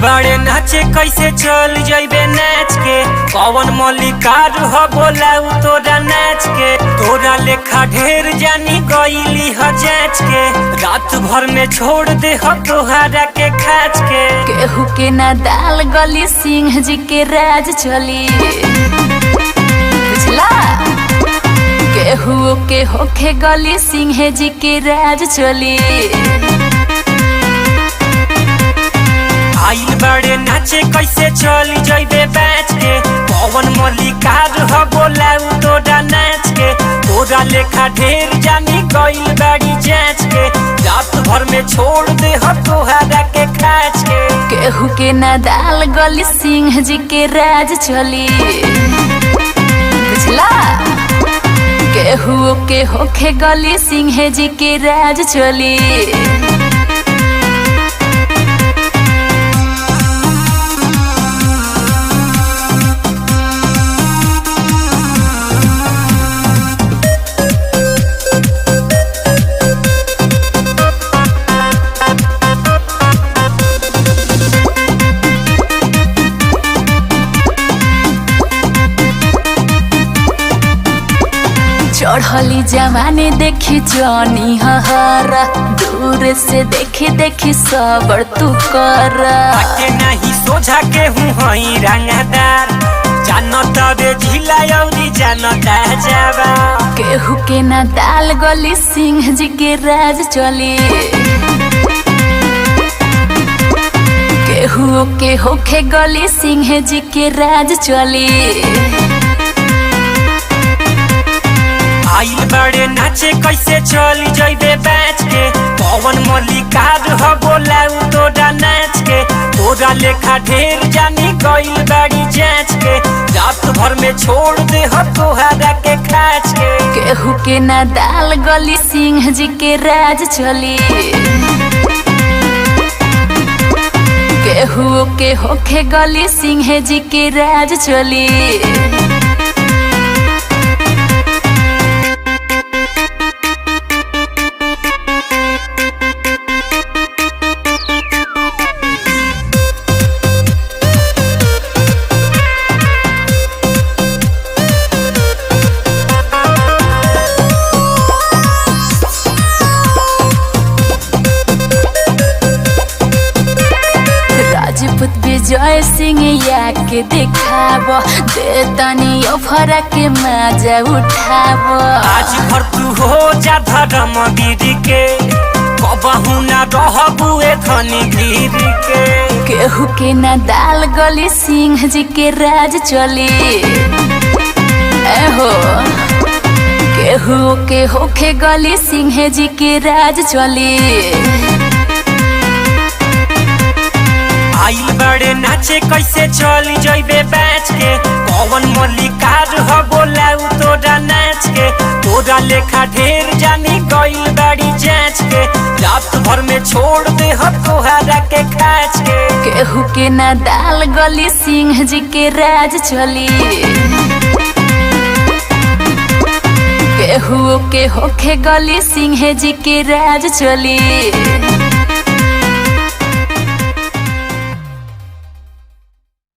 बड़े नाचे कैसे चल जइबे नाच के पवन मल्लिकार हो बोला तोरा नाच के तोरा लेखा ढेर जानी गईली ह जाच के रात भर में छोड़ दे हो तोहरा के खाच के केहू के ना दाल गली सिंह जी के राज चली बुझला केहू के होखे गली सिंह जी के राज चली आइल बड़े नाचे कैसे चल जइबे बैच के पवन मल्लिकार हो बोला तोरा नाच के तोरा लेखा ढेर जानी गईल बाड़ी जाच के रात भर में छोड़ दे हो तोहरा के खाच के केहू के ना दाल गली सिंह जी के राज चली बुझला केहू के होखे गली सिंह जी के राज चली चढ़ली जवानी देखी जानी हरा दूर से देखी देखी सबर तू कर नहीं सोझा के हूँ हई रंगदार जानता बे झिला यौरी जानता जावा केहू के ना दाल गली सिंह जी के राज चली केहू के होखे गली सिंह जी के राज चली आइल बड़े नाचे कैसे चल जइबे बैच के पवन मल्लिकार हो बोला तोरा नाच के तोरा लेखा ढेर जानी गईल बाड़ी जाच के रात भर में छोड़ दे हो तोहरा के खाच के केहू के ना दाल गली सिंह जी के राज चली केहू के होखे गली सिंह जी के राज चली विजय सिंह या के दिखाब दे तनी ऑफर के मजा उठाब आज भर तू हो जा धर्म गिरी के कबहू ना रहबू धनी गिरी के केहू के ना दाल गली सिंह जी के राज चली एहो केहू के होखे गली सिंह जी के राज चली आइल बड़े नाचे कैसे चल जइबे बैच के पवन मल्लिकार हो बोला तोरा नाच के तोरा लेखा ढेर जानी गईल बाड़ी जाच के रात भर में छोड़ दे हो तोहरा के खाच के केहू के ना दाल गली सिंह जी के राज चली केहू के होखे गली सिंह जी के राज चली।